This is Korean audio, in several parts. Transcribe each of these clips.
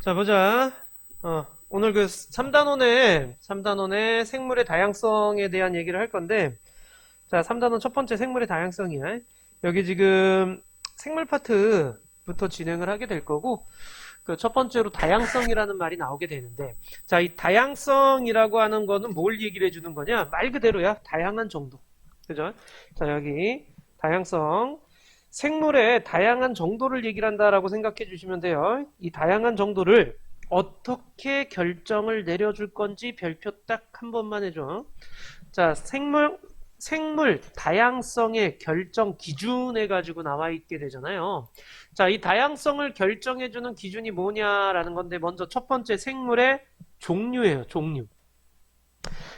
자, 보자. 오늘 그 3단원의 생물의 다양성에 대한 얘기를 할 건데, 자, 3단원 첫 번째 생물의 다양성이야. 여기 지금 생물 파트부터 진행을 하게 될 거고, 그 첫 번째로 다양성이라는 말이 나오게 되는데, 자, 이 다양성이라고 하는 거는 뭘 얘기를 해주는 거냐? 말 그대로야. 다양한 정도. 그죠? 자, 여기 다양성. 생물의 다양한 정도를 얘기를 한다라고 생각해 주시면 돼요. 이 다양한 정도를 어떻게 결정을 내려줄 건지 별표 딱 한 번만 해줘. 자, 생물 다양성의 결정 기준에 가지고 나와 있게 되잖아요. 자, 이 다양성을 결정해주는 기준이 뭐냐라는 건데, 먼저 첫 번째 생물의 종류예요, 종류.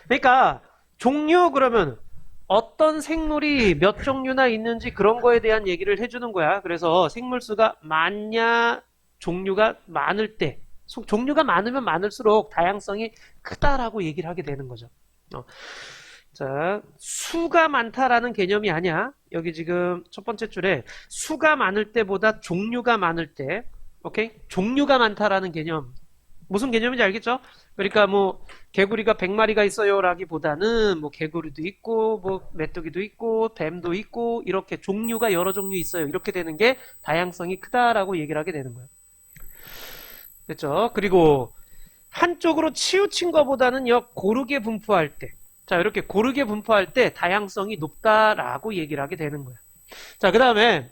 그러니까, 종류 그러면 어떤 생물이 몇 종류나 있는지 그런 거에 대한 얘기를 해주는 거야. 그래서 생물수가 많냐, 종류가 많을 때, 종류가 많으면 많을수록 다양성이 크다라고 얘기를 하게 되는 거죠. 자, 수가 많다라는 개념이 아니야. 여기 지금 첫 번째 줄에 수가 많을 때보다 종류가 많을 때, 오케이? 종류가 많다라는 개념. 무슨 개념인지 알겠죠? 그러니까 뭐 개구리가 100마리가 있어요 라기보다는 뭐 개구리도 있고 뭐 메뚜기도 있고 뱀도 있고 이렇게 종류가 여러 종류 있어요. 이렇게 되는 게 다양성이 크다라고 얘기를 하게 되는 거예요. 됐죠? 그리고 한쪽으로 치우친 것보다는요 고르게 분포할 때, 자 이렇게 고르게 분포할 때 다양성이 높다라고 얘기를 하게 되는 거예요. 자, 그 다음에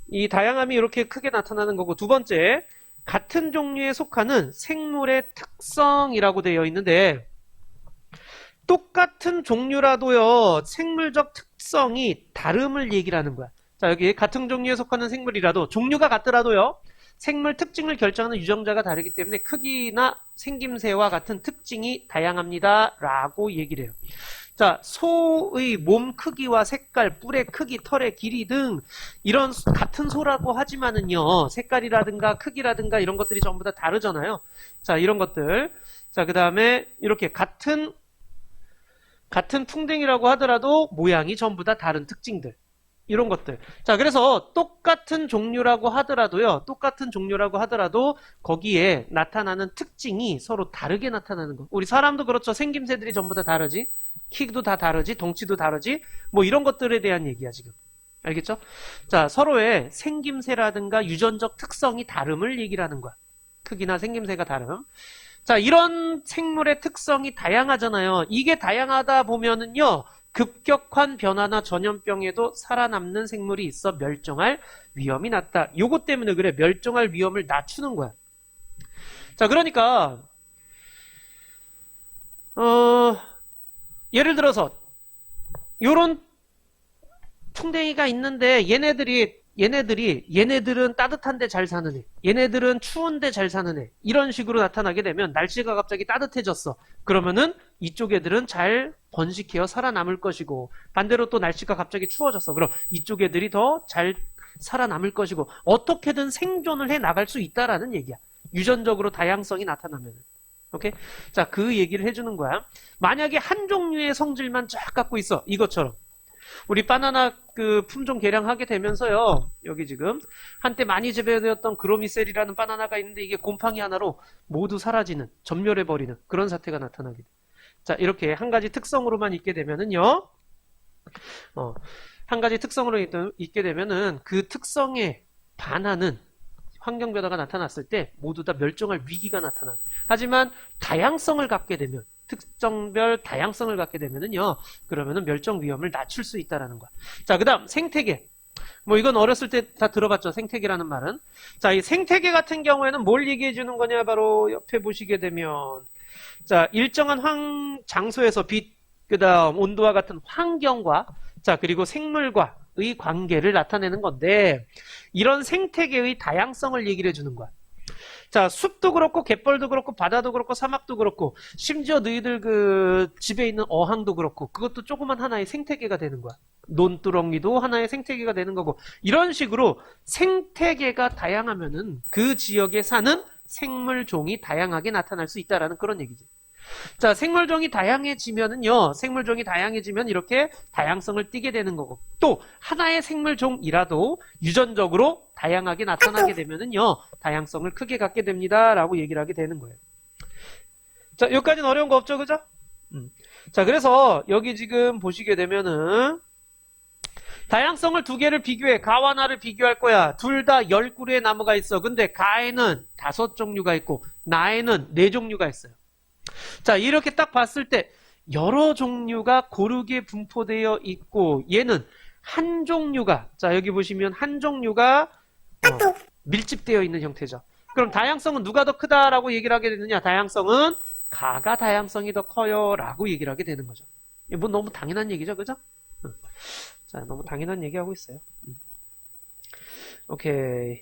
이 다양함이 이렇게 크게 나타나는 거고, 두 번째, 같은 종류에 속하는 생물의 특성이라고 되어 있는데, 똑같은 종류라도요 생물적 특성이 다름을 얘기를 하는 거야. 자, 여기 같은 종류에 속하는 생물이라도 종류가 같더라도요 생물 특징을 결정하는 유전자가 다르기 때문에 크기나 생김새와 같은 특징이 다양합니다 라고 얘기를 해요. 자, 소의 몸 크기와 색깔, 뿔의 크기, 털의 길이 등 이런 같은 소라고 하지만은요 색깔이라든가 크기라든가 이런 것들이 전부 다 다르잖아요. 자, 이런 것들. 자, 그 다음에 이렇게 같은 풍뎅이라고 하더라도 모양이 전부 다 다른 특징들, 이런 것들. 자, 그래서 똑같은 종류라고 하더라도 거기에 나타나는 특징이 서로 다르게 나타나는 거. 우리 사람도 그렇죠. 생김새들이 전부 다 다르지, 키도 다 다르지, 덩치도 다르지, 뭐 이런 것들에 대한 얘기야 지금. 알겠죠? 자, 서로의 생김새라든가 유전적 특성이 다름을 얘기를 하는 거야. 크기나 생김새가 다름. 자, 이런 생물의 특성이 다양하잖아요. 이게 다양하다 보면은요 급격한 변화나 전염병에도 살아남는 생물이 있어 멸종할 위험이 낮다. 요것 때문에 그래. 멸종할 위험을 낮추는 거야. 자, 그러니까 예를 들어서 요런 풍뎅이가 있는데 얘네들은 따뜻한데 잘 사는 애, 얘네들은 추운데 잘 사는 애, 이런 식으로 나타나게 되면 날씨가 갑자기 따뜻해졌어. 그러면은 이쪽 애들은 잘 번식해서 살아남을 것이고, 반대로 또 날씨가 갑자기 추워졌어. 그럼 이쪽 애들이 더 잘 살아남을 것이고, 어떻게든 생존을 해 나갈 수 있다라는 얘기야. 유전적으로 다양성이 나타나면. 오케이? 자, 그 얘기를 해주는 거야. 만약에 한 종류의 성질만 쫙 갖고 있어. 이것처럼. 우리 바나나 그 품종 개량하게 되면서요, 여기 지금 한때 많이 재배되었던 그로미셀이라는 바나나가 있는데 이게 곰팡이 하나로 모두 사라지는, 전멸해버리는 그런 사태가 나타나게 돼. 자, 이렇게 한 가지 특성으로만 있게 되면은요, 한 가지 특성으로 있게 되면은 그 특성에 반하는 환경 변화가 나타났을 때 모두 다 멸종할 위기가 나타나요. 하지만 다양성을 갖게 되면, 특정별 다양성을 갖게 되면은요, 그러면은 멸종 위험을 낮출 수 있다라는 거야. 자, 그 다음 생태계. 뭐 이건 어렸을 때 다 들어봤죠. 생태계라는 말은. 자, 이 생태계 같은 경우에는 뭘 얘기해 주는 거냐, 바로 옆에 보시게 되면, 자, 일정한 장소에서 빛, 그 다음 온도와 같은 환경과, 자, 그리고 생물과의 관계를 나타내는 건데, 이런 생태계의 다양성을 얘기를 해주는 거야. 자, 숲도 그렇고 갯벌도 그렇고 바다도 그렇고 사막도 그렇고 심지어 너희들 그 집에 있는 어항도 그렇고 그것도 조그만 하나의 생태계가 되는 거야. 논두렁이도 하나의 생태계가 되는 거고, 이런 식으로 생태계가 다양하면은 그 지역에 사는 생물종이 다양하게 나타날 수 있다라는 그런 얘기지. 자, 생물종이 다양해지면은요, 생물종이 다양해지면 이렇게 다양성을 띠게 되는 거고, 또 하나의 생물종이라도 유전적으로 다양하게 나타나게 되면은요, 다양성을 크게 갖게 됩니다. 라고 얘기를 하게 되는 거예요. 자, 여기까지는 어려운 거 없죠, 그죠? 자, 그래서 여기 지금 보시게 되면은 다양성을 두 개를 비교해. 가와 나를 비교할 거야. 둘 다 10그루의 나무가 있어. 근데 가에는 5종류가 있고 나에는 4종류가 있어요. 자, 이렇게 딱 봤을 때 여러 종류가 고르게 분포되어 있고 얘는 한 종류가, 자 여기 보시면 한 종류가 밀집되어 있는 형태죠. 그럼 다양성은 누가 더 크다라고 얘기를 하게 되느냐? 다양성은 가가 다양성이 더 커요 라고 얘기를 하게 되는 거죠. 뭐 너무 당연한 얘기죠, 그죠? 자, 너무 당연한 얘기하고 있어요. 오케이.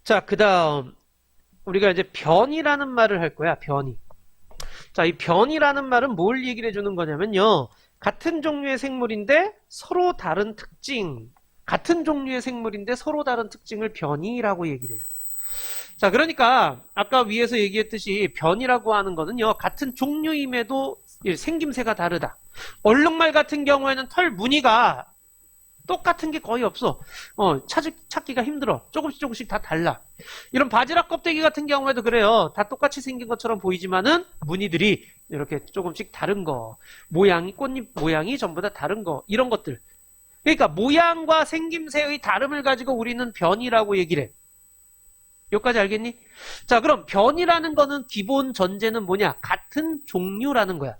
자, 그 다음 우리가 이제 변이라는 말을 할 거야. 변이. 자, 이 변이라는 말은 뭘 얘기를 해주는 거냐면요, 같은 종류의 생물인데 서로 다른 특징, 같은 종류의 생물인데 서로 다른 특징을 변이라고 얘기를 해요. 자, 그러니까 아까 위에서 얘기했듯이 변이라고 하는 거는요, 같은 종류임에도 생김새가 다르다. 얼룩말 같은 경우에는 털 무늬가 똑같은 게 거의 없어. 찾기가 힘들어. 조금씩 다 달라. 이런 바지락 껍데기 같은 경우에도 그래요. 다 똑같이 생긴 것처럼 보이지만은 무늬들이 이렇게 조금씩 다른 거. 모양이, 꽃잎 모양이 전부 다 다른 거. 이런 것들. 그러니까 모양과 생김새의 다름을 가지고 우리는 변이라고 얘기를 해. 여기까지 알겠니? 자, 그럼 변이라는 거는 기본 전제는 뭐냐? 같은 종류라는 거야.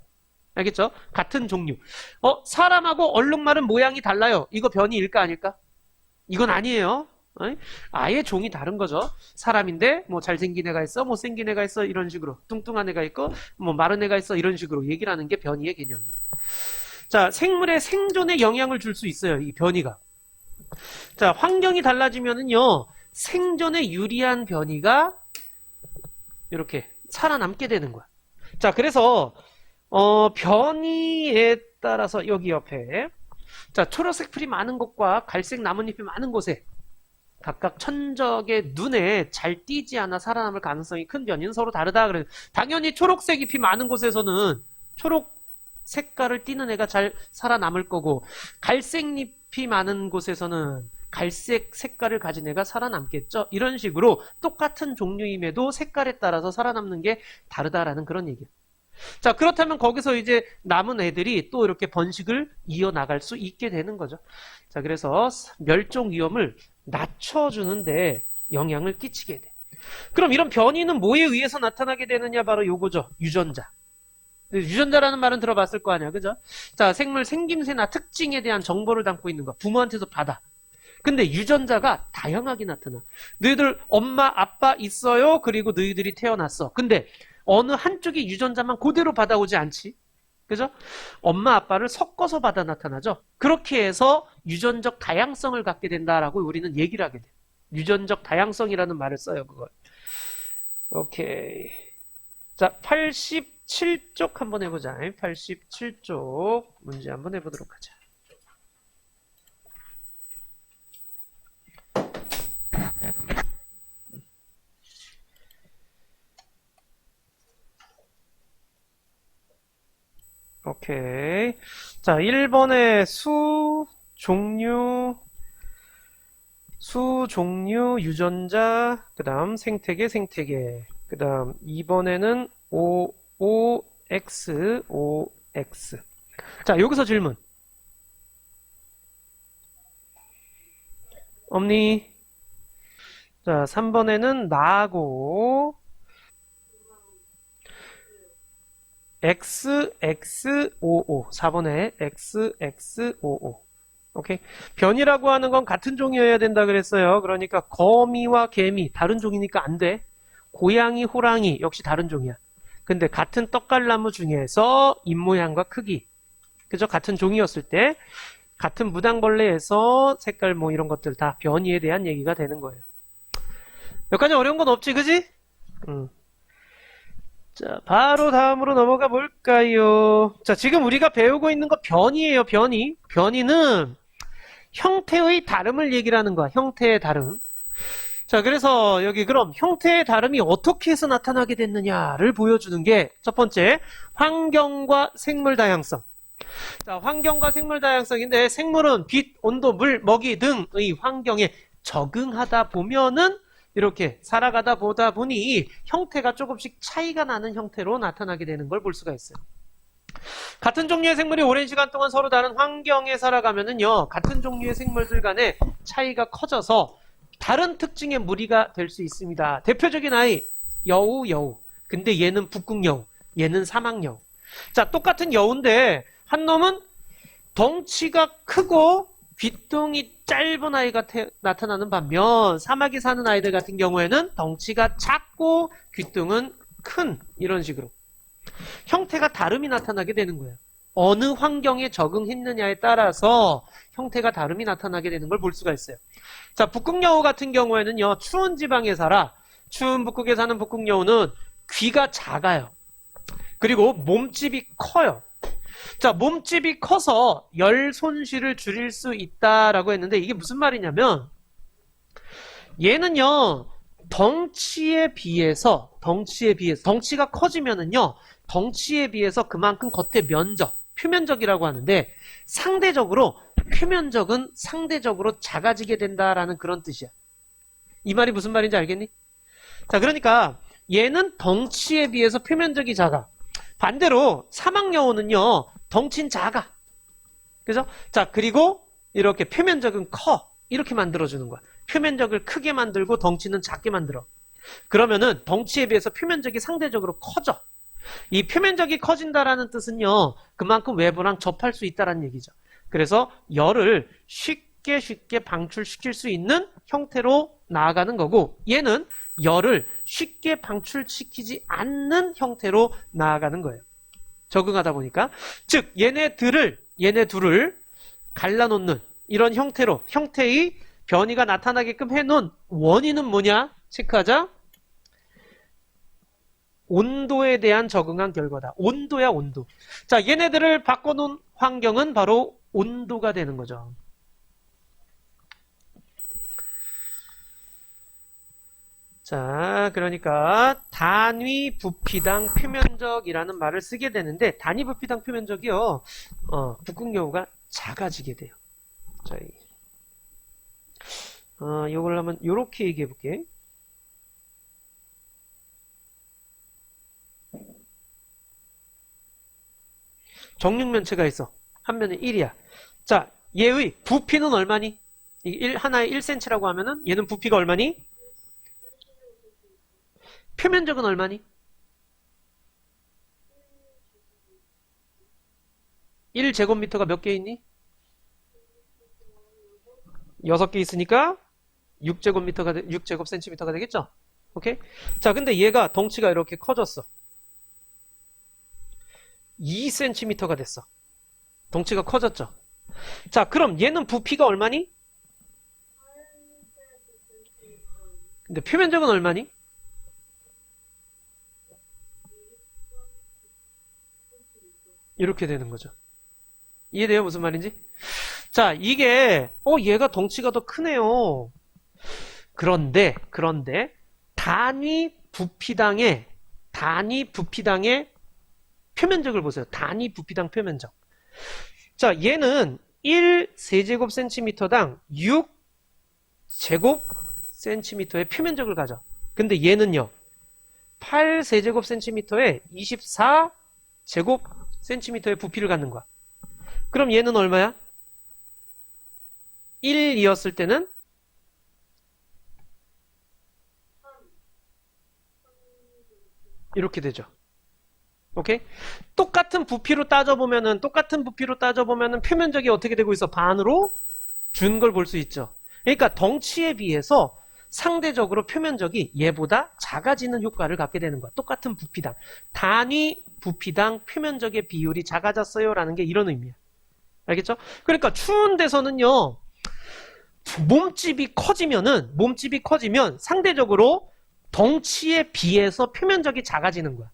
알겠죠? 같은 종류. 사람하고 얼룩말은 모양이 달라요. 이거 변이일까 아닐까? 이건 아니에요. 아예 종이 다른 거죠. 사람인데 뭐 잘생긴 애가 있어, 못생긴 애가 있어, 이런 식으로. 뚱뚱한 애가 있고 뭐 마른 애가 있어, 이런 식으로 얘기를 하는 게 변이의 개념이에요. 자, 생물의 생존에 영향을 줄 수 있어요, 이 변이가. 자, 환경이 달라지면은요, 생존에 유리한 변이가 이렇게 살아남게 되는 거야. 자, 그래서 변이에 따라서 여기 옆에, 자, 초록색 풀이 많은 곳과 갈색 나뭇잎이 많은 곳에 각각 천적의 눈에 잘 띄지 않아 살아남을 가능성이 큰 변이는 서로 다르다. 그래. 당연히 초록색 잎이 많은 곳에서는 초록 색깔을 띠는 애가 잘 살아남을 거고, 갈색 잎이 많은 곳에서는 갈색 색깔을 가진 애가 살아남겠죠. 이런 식으로 똑같은 종류임에도 색깔에 따라서 살아남는 게 다르다라는 그런 얘기예요. 자, 그렇다면 거기서 이제 남은 애들이 또 이렇게 번식을 이어나갈 수 있게 되는 거죠. 자, 그래서 멸종 위험을 낮춰주는데 영향을 끼치게 돼. 그럼 이런 변이는 뭐에 의해서 나타나게 되느냐? 바로 요거죠. 유전자. 유전자라는 말은 들어봤을 거 아니야, 그죠? 자, 생물 생김새나 특징에 대한 정보를 담고 있는 거. 부모한테서 받아. 근데 유전자가 다양하게 나타나. 너희들 엄마, 아빠 있어요. 그리고 너희들이 태어났어. 근데 어느 한쪽의 유전자만 그대로 받아오지 않지. 그죠? 엄마, 아빠를 섞어서 받아 나타나죠. 그렇게 해서 유전적 다양성을 갖게 된다라고 우리는 얘기를 하게 돼. 유전적 다양성이라는 말을 써요, 그걸. 오케이. 자, 87쪽 한번 해보자. 87쪽 문제 한번 해보도록 하자. 오케이. 자, 1번에 수, 종류, 유전자, 그 다음 생태계. 그 다음 2번에는 OX. 자, 여기서 질문. 없니? 자, 3번에는 나고, XXOO. 4번에 XXOO. 오케이. 변이라고 하는 건 같은 종이어야 된다 그랬어요. 그러니까 거미와 개미 다른 종이니까 안 돼. 고양이, 호랑이 역시 다른 종이야. 근데 같은 떡갈나무 중에서 입모양과 크기, 그죠? 같은 종이었을 때 같은 무당벌레에서 색깔 뭐 이런 것들 다 변이에 대한 얘기가 되는 거예요. 여기까지 어려운 건 없지, 그지? 자, 바로 다음으로 넘어가 볼까요? 자, 지금 우리가 배우고 있는 거 변이에요, 변이. 변이는 형태의 다름을 얘기를 하는 거야. 형태의 다름. 자, 그래서 여기 그럼 형태의 다름이 어떻게 해서 나타나게 됐느냐를 보여주는 게 첫 번째, 환경과 생물 다양성. 자, 환경과 생물 다양성인데 생물은 빛, 온도, 물, 먹이 등의 환경에 적응하다 보면은 이렇게 살아가다 보다 보니 형태가 조금씩 차이가 나는 형태로 나타나게 되는 걸 볼 수가 있어요. 같은 종류의 생물이 오랜 시간 동안 서로 다른 환경에 살아가면은요, 같은 종류의 생물들 간의 차이가 커져서 다른 특징의 무리가 될 수 있습니다. 대표적인 아이, 여우. 근데 얘는 북극여우, 얘는 사막여우. 자, 똑같은 여우인데 한 놈은 덩치가 크고 귀퉁이 짧은 아이가 나타나는 반면 사막에 사는 아이들 같은 경우에는 덩치가 작고 귀퉁은 큰, 이런 식으로 형태가 다름이 나타나게 되는 거예요. 어느 환경에 적응했느냐에 따라서 형태가 다름이 나타나게 되는 걸 볼 수가 있어요. 자, 북극여우 같은 경우에는요, 추운 지방에 살아. 추운 북극에 사는 북극여우는 귀가 작아요. 그리고 몸집이 커요. 자, 몸집이 커서 열 손실을 줄일 수 있다라고 했는데 이게 무슨 말이냐면 얘는요, 덩치에 비해서 덩치가 커지면은요, 덩치에 비해서 그만큼 겉의 면적, 표면적이라고 하는데 상대적으로 표면적은 상대적으로 작아지게 된다라는 그런 뜻이야. 이 말이 무슨 말인지 알겠니? 자, 그러니까 얘는 덩치에 비해서 표면적이 작아. 반대로 사막여우는요, 덩치는 작아. 그죠? 자, 그리고 이렇게 표면적은 커. 이렇게 만들어주는 거야. 표면적을 크게 만들고 덩치는 작게 만들어. 그러면은 덩치에 비해서 표면적이 상대적으로 커져. 이 표면적이 커진다라는 뜻은요, 그만큼 외부랑 접할 수 있다라는 얘기죠. 그래서 열을 쉽게 방출시킬 수 있는 형태로 나아가는 거고, 얘는 열을 쉽게 방출시키지 않는 형태로 나아가는 거예요. 적응하다 보니까. 즉, 얘네 둘을 갈라놓는 이런 형태로, 형태의 변이가 나타나게끔 해놓은 원인은 뭐냐? 체크하자. 온도에 대한 적응한 결과다. 온도야, 온도. 자, 얘네들을 바꿔놓은 환경은 바로 온도가 되는 거죠. 자, 그러니까 단위 부피당 표면적이라는 말을 쓰게 되는데 단위 부피당 표면적이요, 북극여우가 작아지게 돼요. 자, 요걸 한번 요렇게 얘기해 볼게. 정육면체가 있어. 한 면에 1이야. 자, 얘의 부피는 얼마니? 하나에 1cm라고 하면은 얘는 부피가 얼마니? 표면적은 얼마니? 1제곱미터가 몇 개 있니? 6개 있으니까 6제곱센티미터가 되겠죠? 오케이? 자, 근데 얘가 덩치가 이렇게 커졌어. 2cm가 됐어. 덩치가 커졌죠? 자, 그럼 얘는 부피가 얼마니? 근데 표면적은 얼마니? 이렇게 되는 거죠. 이해돼요? 무슨 말인지? 자, 이게 얘가 덩치가 더 크네요. 그런데 단위 부피당의 표면적을 보세요. 단위 부피당 표면적. 자, 얘는 1세제곱센티미터당 6제곱센티미터의 표면적을 가져. 근데 얘는요, 8세제곱센티미터에 24제곱센티미터의 부피를 갖는 거야. 그럼 얘는 얼마야? 1이었을 때는 이렇게 되죠. 오케이? 똑같은 부피로 따져보면은 표면적이 어떻게 되고 있어? 반으로 준 걸 볼 수 있죠. 그러니까 덩치에 비해서 상대적으로 표면적이 얘보다 작아지는 효과를 갖게 되는 거야. 똑같은 부피당. 단위 부피당 표면적의 비율이 작아졌어요 라는 게 이런 의미야. 알겠죠? 그러니까 추운 데서는요, 몸집이 커지면 상대적으로 덩치에 비해서 표면적이 작아지는 거야.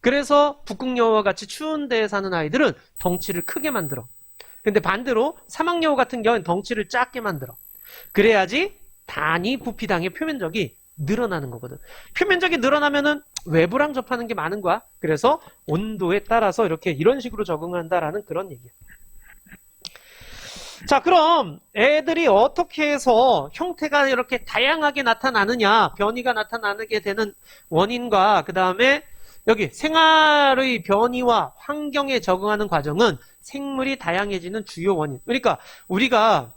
그래서 북극여우와 같이 추운 데에 사는 아이들은 덩치를 크게 만들어. 근데 반대로 사막여우 같은 경우는 덩치를 작게 만들어. 그래야지 단위 부피당의 표면적이 늘어나는 거거든. 표면적이 늘어나면은 외부랑 접하는 게 많은 거야. 그래서 온도에 따라서 이렇게 이런 식으로 적응한다라는 그런 얘기야. 자, 그럼 애들이 어떻게 해서 형태가 이렇게 다양하게 나타나느냐, 변이가 나타나게 되는 원인과 그 다음에 여기 생활의 변이와 환경에 적응하는 과정은 생물이 다양해지는 주요 원인. 그러니까 우리가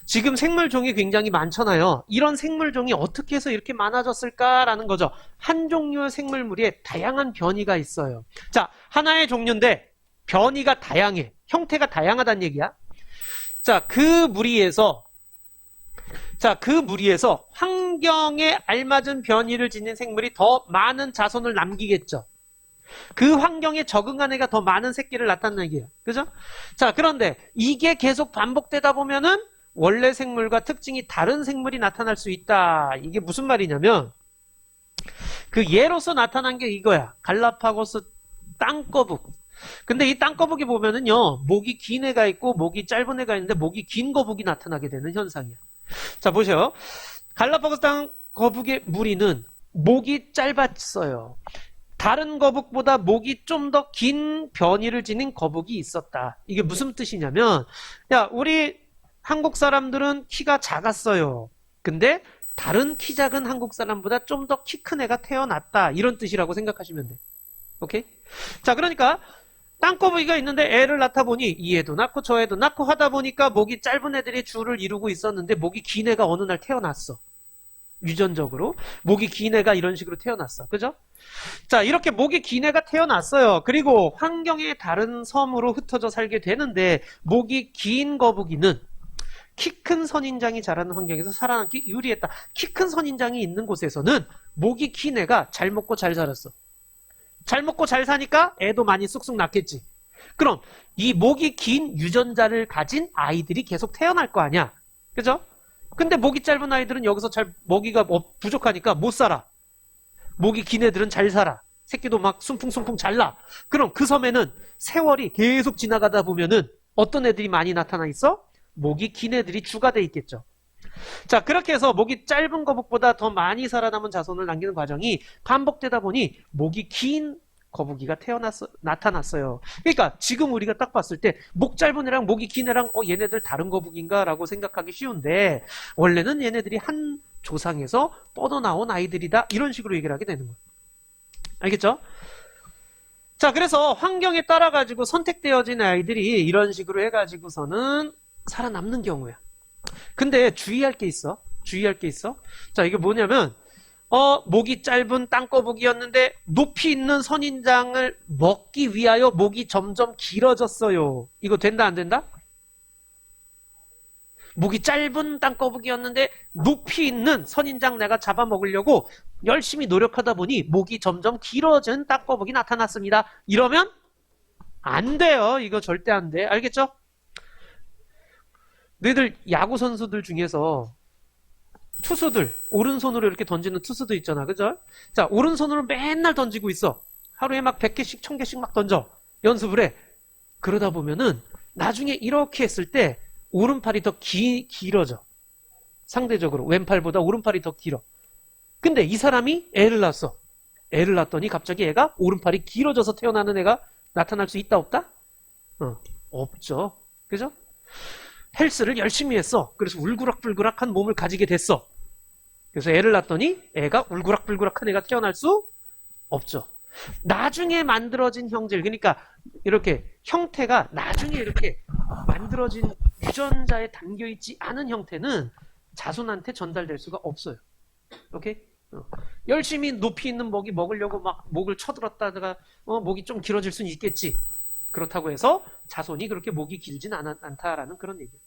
지금 생물종이 굉장히 많잖아요. 이런 생물종이 어떻게 해서 이렇게 많아졌을까라는 거죠. 한 종류의 생물물에 다양한 변이가 있어요. 자, 하나의 종류인데 변이가 다양해. 형태가 다양하다는 얘기야. 자, 그 무리에서 환경에 알맞은 변이를 지닌 생물이 더 많은 자손을 남기겠죠. 그 환경에 적응한 애가 더 많은 새끼를 낳았다는 얘기예요. 그죠? 자, 그런데 이게 계속 반복되다 보면은 원래 생물과 특징이 다른 생물이 나타날 수 있다. 이게 무슨 말이냐면 그 예로서 나타난 게 이거야. 갈라파고스 땅거북. 근데 이 땅거북이 보면은요, 목이 긴 애가 있고 목이 짧은 애가 있는데 목이 긴 거북이 나타나게 되는 현상이야. 자, 보세요. 갈라파고스 땅거북의 무리는 목이 짧았어요. 다른 거북보다 목이 좀 더 긴 변이를 지닌 거북이 있었다. 이게 무슨 뜻이냐면, 야, 우리 한국 사람들은 키가 작았어요. 근데 다른 키 작은 한국 사람보다 좀 더 키 큰 애가 태어났다. 이런 뜻이라고 생각하시면 돼. 오케이? 자, 그러니까 땅거북이가 있는데 애를 낳다 보니 이 애도 낳고 저 애도 낳고 하다 보니까 목이 짧은 애들이 줄을 이루고 있었는데 목이 긴 애가 어느 날 태어났어. 유전적으로 목이 긴 애가 이런 식으로 태어났어. 그죠? 자, 이렇게 목이 긴 애가 태어났어요. 그리고 환경의 다른 섬으로 흩어져 살게 되는데 목이 긴 거북이는 키 큰 선인장이 자라는 환경에서 살아남기 유리했다. 키 큰 선인장이 있는 곳에서는 목이 긴 애가 잘 먹고 잘 살았어. 잘 먹고 잘 사니까 애도 많이 쑥쑥 낳겠지. 그럼 이 목이 긴 유전자를 가진 아이들이 계속 태어날 거 아니야. 그죠? 근데 목이 짧은 아이들은 여기서 먹이가 부족하니까 못 살아. 목이 긴 애들은 잘 살아. 새끼도 막 숨풍숨풍 잘 나. 그럼 그 섬에는 세월이 계속 지나가다 보면은 어떤 애들이 많이 나타나 있어? 목이 긴 애들이 주가 돼 있겠죠. 자, 그렇게 해서 목이 짧은 거북보다 더 많이 살아남은 자손을 남기는 과정이 반복되다 보니 목이 긴 거북이가 나타났어요. 그러니까 지금 우리가 딱 봤을 때 목 짧은 애랑 목이 긴 애랑 얘네들 다른 거북인가 라고 생각하기 쉬운데 원래는 얘네들이 한 조상에서 뻗어나온 아이들이다. 이런 식으로 얘기를 하게 되는 거예요. 알겠죠? 자, 그래서 환경에 따라 가지고 선택되어진 아이들이 이런 식으로 해가지고서는 살아남는 경우야. 근데 주의할 게 있어. 자, 이게 뭐냐면 목이 짧은 땅거북이였는데 높이 있는 선인장을 먹기 위하여 목이 점점 길어졌어요. 이거 된다 안 된다? 목이 짧은 땅거북이였는데 높이 있는 선인장 내가 잡아먹으려고 열심히 노력하다 보니 목이 점점 길어진 땅거북이 나타났습니다. 이러면 안 돼요. 이거 절대 안 돼. 알겠죠? 너희들 야구 선수들 중에서 투수들 오른손으로 이렇게 던지는 투수도 있잖아. 그죠? 자, 오른손으로 맨날 던지고 있어. 하루에 막 100개씩 1000개씩 막 던져. 연습을 해. 그러다 보면은 나중에 이렇게 했을 때 오른팔이 더 길어져. 상대적으로 왼팔보다 오른팔이 더 길어. 근데 이 사람이 애를 낳았어. 애를 낳았더니 갑자기 애가 오른팔이 길어져서 태어나는 애가 나타날 수 있다 없다? 없죠. 그죠? 헬스를 열심히 했어. 그래서 울그락불그락한 몸을 가지게 됐어. 그래서 애를 낳았더니 애가 울그락불그락한 애가 태어날 수 없죠. 나중에 만들어진 형질, 그러니까 이렇게 형태가 나중에 이렇게 만들어진 유전자에 담겨있지 않은 형태는 자손한테 전달될 수가 없어요. 오케이? 열심히 높이 있는 먹이 먹으려고 막 목을 쳐들었다가 목이 좀 길어질 수는 있겠지. 그렇다고 해서 자손이 그렇게 목이 길진 않다라는 그런 얘기예요.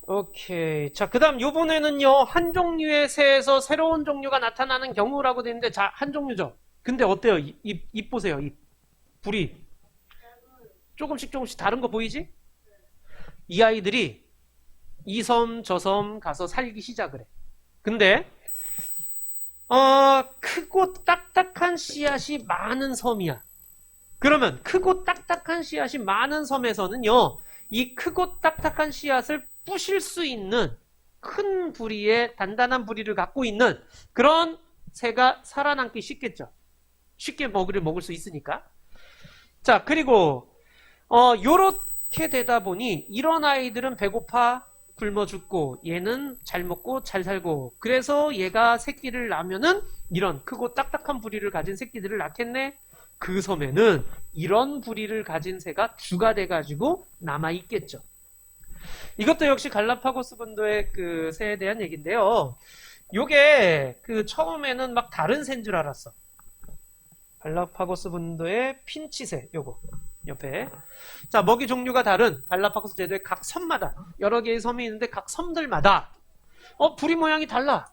오케이. 자, 그 다음 요번에는요, 한 종류의 새에서 새로운 종류가 나타나는 경우라고 되어 있는데, 자, 한 종류죠. 근데 어때요? 입 보세요. 입. 불이. 조금씩 다른 거 보이지? 이 아이들이 이 섬, 저 섬 가서 살기 시작을 해. 근데, 크고 딱딱한 씨앗이 많은 섬이야. 그러면 크고 딱딱한 씨앗이 많은 섬에서는요, 이 크고 딱딱한 씨앗을 부실 수 있는 큰 부리에 단단한 부리를 갖고 있는 그런 새가 살아남기 쉽겠죠. 쉽게 먹을 수 있으니까. 자, 그리고 요렇게 되다 보니 이런 아이들은 배고파 굶어 죽고 얘는 잘 먹고 잘 살고, 그래서 얘가 새끼를 낳으면은 이런 크고 딱딱한 부리를 가진 새끼들을 낳겠네. 그 섬에는 이런 부리를 가진 새가 주가 돼가지고 남아 있겠죠. 이것도 역시 갈라파고스 분도의 그 새에 대한 얘기인데요. 요게 그 처음에는 막 다른 새인 줄 알았어. 갈라파고스 분도의 핀치새, 요거 옆에. 자, 먹이 종류가 다른 갈라파고스 제도의 각 섬마다 여러 개의 섬이 있는데 각 섬들마다 부리 모양이 달라.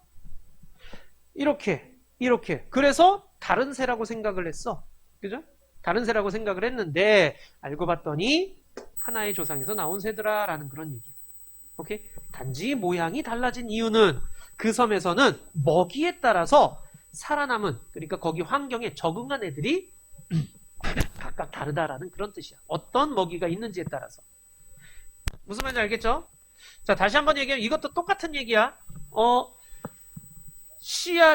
이렇게. 그래서 다른 새라고 생각을 했어. 그죠? 다른 새라고 생각을 했는데 알고 봤더니 하나의 조상에서 나온 새더라라는 그런 얘기야. 오케이? 단지 모양이 달라진 이유는 그 섬에서는 먹이에 따라서 살아남은, 그러니까 거기 환경에 적응한 애들이 각각 다르다라는 그런 뜻이야. 어떤 먹이가 있는지에 따라서. 무슨 말인지 알겠죠? 자, 다시 한번 얘기하면 이것도 똑같은 얘기야.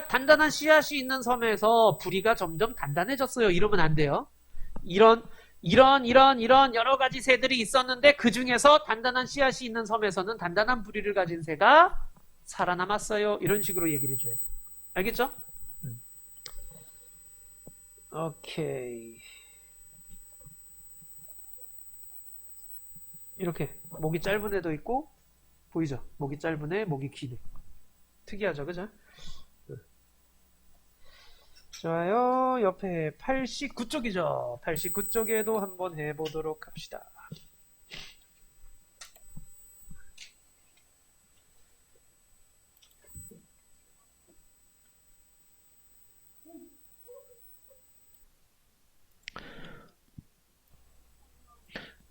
단단한 씨앗이 있는 섬에서 부리가 점점 단단해졌어요. 이러면 안 돼요. 이런 여러 가지 새들이 있었는데 그 중에서 단단한 씨앗이 있는 섬에서는 단단한 부리를 가진 새가 살아남았어요. 이런 식으로 얘기를 해줘야 돼. 알겠죠? 오케이. 이렇게 목이 짧은 애도 있고, 보이죠? 목이 짧은 애, 목이 긴 애. 특이하죠, 그죠? 좋아요. 옆에 89쪽이죠. 89쪽에도 한번 해보도록 합시다.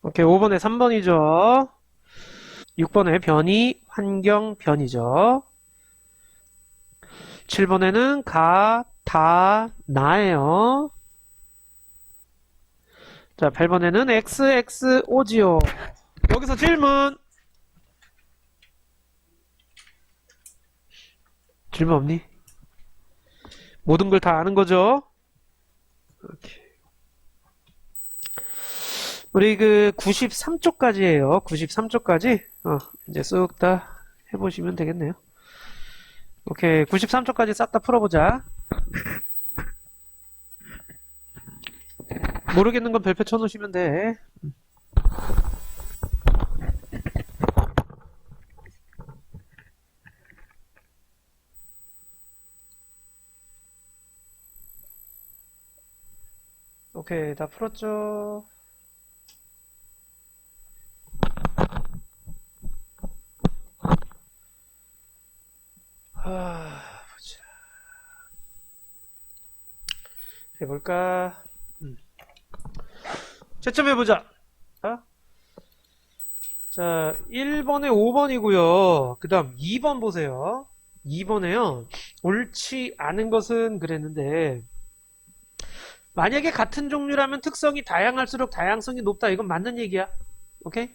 오케이, 5번에 3번이죠. 6번에 변이, 환경, 변이죠. 7번에는 가, 다, 나예요. 자, 8번에는 XXO지요. 여기서 질문. 질문 없니? 모든 걸 다 아는 거죠? 오케이. 우리 그 93쪽까지예요. 93쪽까지 이제 쓱 다 해보시면 되겠네요. 오케이, 93쪽까지 싹 다 풀어보자. 모르겠는 건 별표 쳐놓으시면 돼. 오케이, 다 풀었죠? 보자. 해볼까? 채점해보자. 자, 1번에 5번이고요. 그 다음 2번 보세요. 2번에요. 옳지 않은 것은 그랬는데, 만약에 같은 종류라면 특성이 다양할수록 다양성이 높다. 이건 맞는 얘기야. 오케이?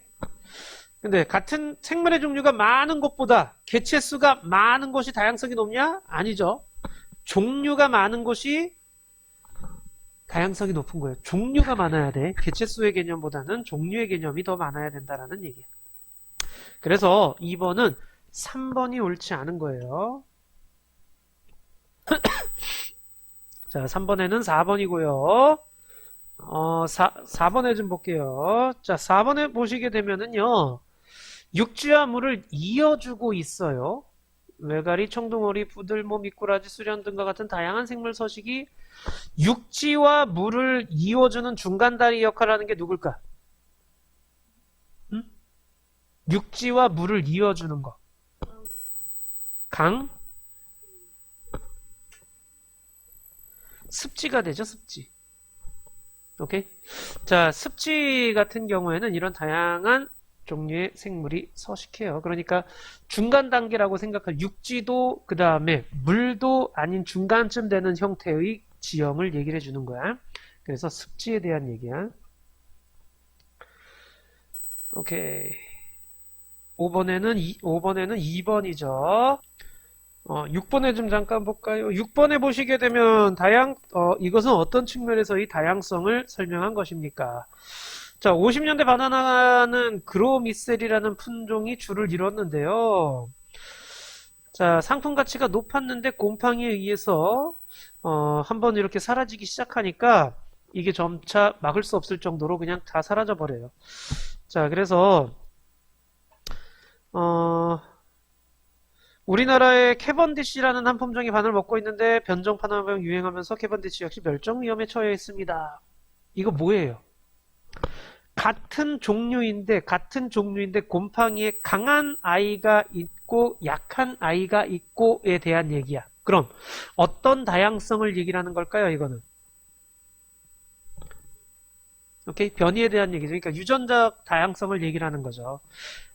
근데 같은 생물의 종류가 많은 것보다 개체수가 많은 것이 다양성이 높냐? 아니죠. 종류가 많은 것이 다양성이 높은 거예요. 종류가 많아야 돼. 개체수의 개념보다는 종류의 개념이 더 많아야 된다라는 얘기야. 그래서 2번은 3번이 옳지 않은 거예요. 자, 3번에는 4번이고요. 4번에 좀 볼게요. 자, 4번에 보시게 되면은요. 육지와 물을 이어주고 있어요. 외가리, 청둥오리, 부들모, 미꾸라지, 수련 등과 같은 다양한 생물 서식이 육지와 물을 이어주는 중간다리 역할을 하는 게 누굴까? 응? 육지와 물을 이어주는 거. 강? 습지가 되죠, 습지. 오케이? 자, 습지 같은 경우에는 이런 다양한 종류의 생물이 서식해요. 그러니까 중간 단계라고 생각할 육지도 그 다음에 물도 아닌 중간쯤 되는 형태의 지형을 얘기를 해주는 거야. 그래서 습지에 대한 얘기야. 오케이. 5번에는 2번이죠. 6번에 좀 잠깐 볼까요? 6번에 보시게 되면 이것은 어떤 측면에서 이 다양성을 설명한 것입니까? 자, 50년대 바나나는 그로미셀이라는 품종이 줄을 이뤘는데요. 자, 상품 가치가 높았는데 곰팡이에 의해서 한번 이렇게 사라지기 시작하니까 이게 점차 막을 수 없을 정도로 그냥 다 사라져 버려요. 자, 그래서 우리나라의 캐번디시라는 한 품종이 반을 먹고 있는데 변종 판매가 유행하면서 캐번디시 역시 멸종 위험에 처해 있습니다. 이거 뭐예요? 같은 종류인데 곰팡이에 강한 아이가 있고 약한 아이가 있고에 대한 얘기야. 그럼 어떤 다양성을 얘기를 하는 걸까요? 이거는 오케이, 변이에 대한 얘기죠. 그러니까 유전자 다양성을 얘기를 하는 거죠.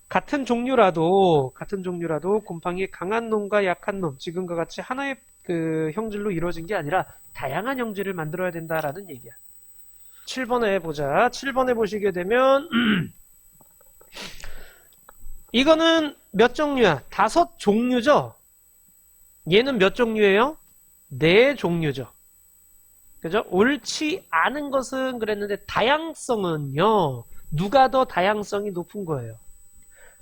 같은 종류라도 곰팡이의 강한 놈과 약한 놈, 지금과 같이 하나의 그 형질로 이루어진 게 아니라 다양한 형질을 만들어야 된다라는 얘기야. 7번에 보자. 7번에 보시게 되면 이거는 몇 종류야? 5종류죠? 얘는 몇 종류예요? 4종류죠. 그죠? 옳지 않은 것은 그랬는데 다양성은요. 누가 더 다양성이 높은 거예요?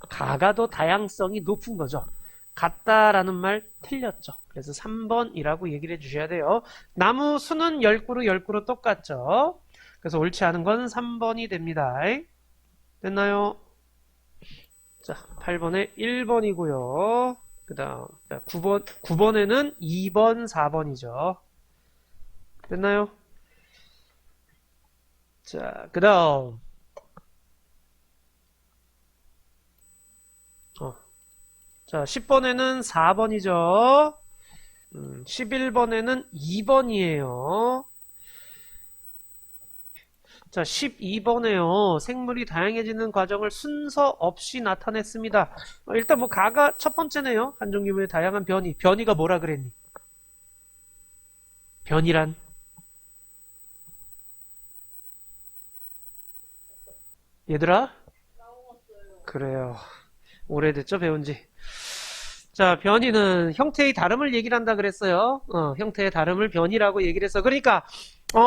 가가 더 다양성이 높은 거죠. 같다라는 말 틀렸죠. 그래서 3번이라고 얘기를 해주셔야 돼요. 나무 수는 10그루 똑같죠. 그래서 옳지 않은 건 3번이 됩니다. 됐나요? 자, 8번에 1번이고요. 그 다음 9번에는 2번, 4번이죠. 됐나요? 자, 그 다음 자, 10번에는 4번이죠. 11번에는 2번이에요. 자, 12번에요. 생물이 다양해지는 과정을 순서 없이 나타냈습니다. 일단 뭐 가가 첫 번째네요. 한 종류의 다양한 변이. 변이가 뭐라 그랬니? 변이란? 얘들아? 그래요. 오래됐죠, 배운지. 자, 변이는 형태의 다름을 얘기를 한다 그랬어요. 형태의 다름을 변이라고 얘기를 했어. 그러니까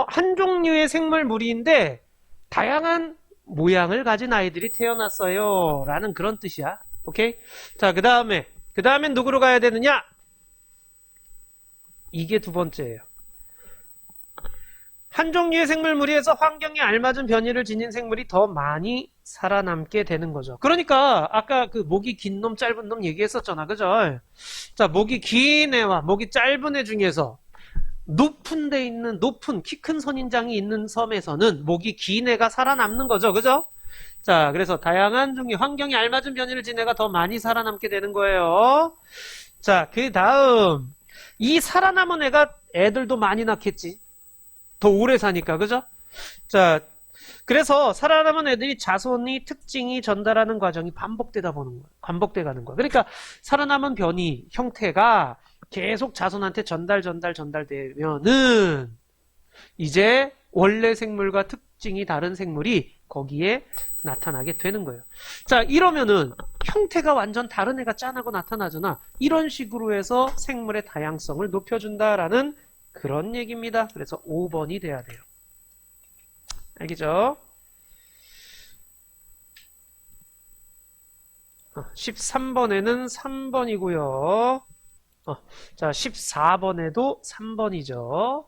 한 종류의 생물 무리인데 다양한 모양을 가진 아이들이 태어났어요. 라는 그런 뜻이야. 오케이? 자, 그 다음엔 누구로 가야 되느냐? 이게 두 번째예요. 한 종류의 생물 무리에서 환경에 알맞은 변이를 지닌 생물이 더 많이 살아남게 되는 거죠. 그러니까 아까 그 목이 긴 놈 짧은 놈 얘기했었잖아. 그죠? 자, 목이 긴 애와 목이 짧은 애 중에서 높은 데 있는 키 큰 선인장이 있는 섬에서는 목이 긴 애가 살아남는 거죠. 그죠? 자, 그래서 다양한 종류 환경에 알맞은 변이를 지닌 애가 더 많이 살아남게 되는 거예요. 자, 그 다음 이 살아남은 애들도 많이 낳겠지. 더 오래 사니까. 그죠? 자, 그래서 살아남은 애들이 자손이 특징이 전달하는 과정이 반복돼 가는 거야. 그러니까 살아남은 변이 형태가 계속 자손한테 전달되면은 이제 원래 생물과 특징이 다른 생물이 거기에 나타나게 되는 거예요. 자, 이러면은 형태가 완전 다른 애가 짠하고 나타나잖아. 이런 식으로 해서 생물의 다양성을 높여준다라는 그런 얘기입니다. 그래서 5번이 돼야 돼요. 알겠죠? 13번에는 3번이고요. 자, 14번에도 3번이죠.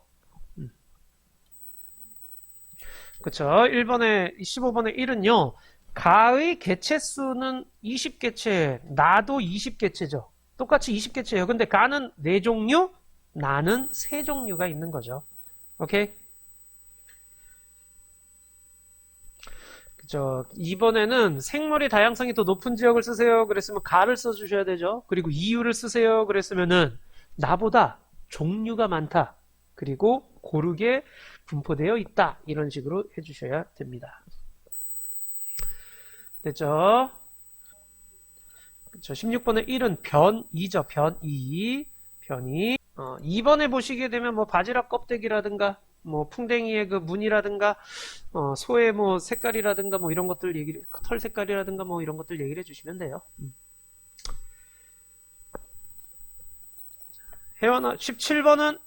그쵸? 15번의 1은요. 가의 개체수는 20개체, 나도 20개체죠. 똑같이 20개체예요. 근데 가는 4종류, 나는 3종류가 있는 거죠. 오케이? 그쵸. 이번에는 생물의 다양성이 더 높은 지역을 쓰세요. 그랬으면 가를 써주셔야 되죠. 그리고 이유를 쓰세요. 그랬으면은 나보다 종류가 많다. 그리고 고르게 분포되어 있다. 이런 식으로 해주셔야 됩니다. 됐죠? 그쵸. 16번의 1은 변이죠. 변이. 2번에 보시게 되면 뭐 바지락 껍데기라든가 뭐 풍뎅이의 그 무늬라든가 소의 뭐 색깔이라든가 뭐 이런 것들 얘기를 털 색깔이라든가 뭐 이런 것들 얘기를 해주시면 돼요. 혜원아 17번은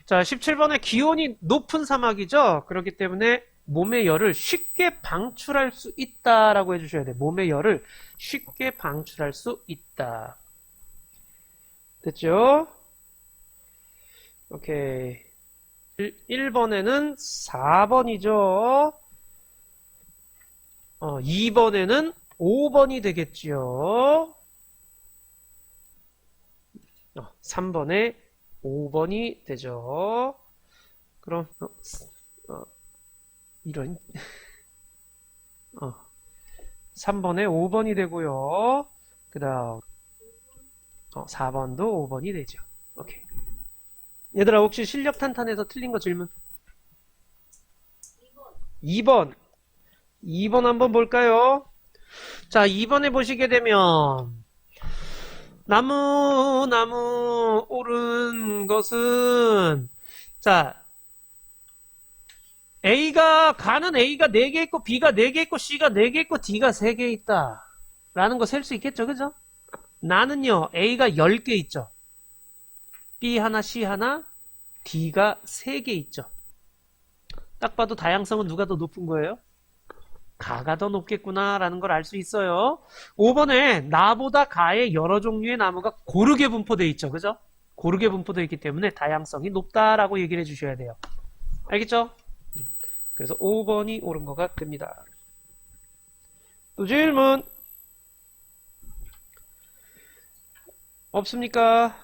자 17번에 기온이 높은 사막이죠. 그렇기 때문에 몸의 열을 쉽게 방출할 수 있다라고 해주셔야 돼. 몸의 열을 쉽게 방출할 수 있다. 됐죠? 오케이. 1번에는 4번이죠. 2번에는 5번이 되겠지요. 3번에 5번이 되죠. 그럼 이런 3번에 5번이 되고요. 그 다음 4번도 5번이 되죠. 오케이. 얘들아 혹시 실력 탄탄해서 틀린 거 질문? 2번. 2번 한번 볼까요? 자, 2번에 보시게 되면 나무 오른 것은 자 가는 A가 4개 있고 B가 4개 있고 C가 4개 있고 D가 3개 있다 라는 거 셀 수 있겠죠, 그죠? 나는요 A가 10개 있죠. B 하나 C 하나 D가 3개 있죠. 딱 봐도 다양성은 누가 더 높은 거예요? 가가 더 높겠구나 라는 걸 알 수 있어요. 5번에 나보다 가의 여러 종류의 나무가 고르게 분포되어 있죠, 그죠? 고르게 분포되어 있기 때문에 다양성이 높다라고 얘기를 해주셔야 돼요. 알겠죠? 그래서 5번이 옳은 거가 됩니다. 또 질문 없습니까?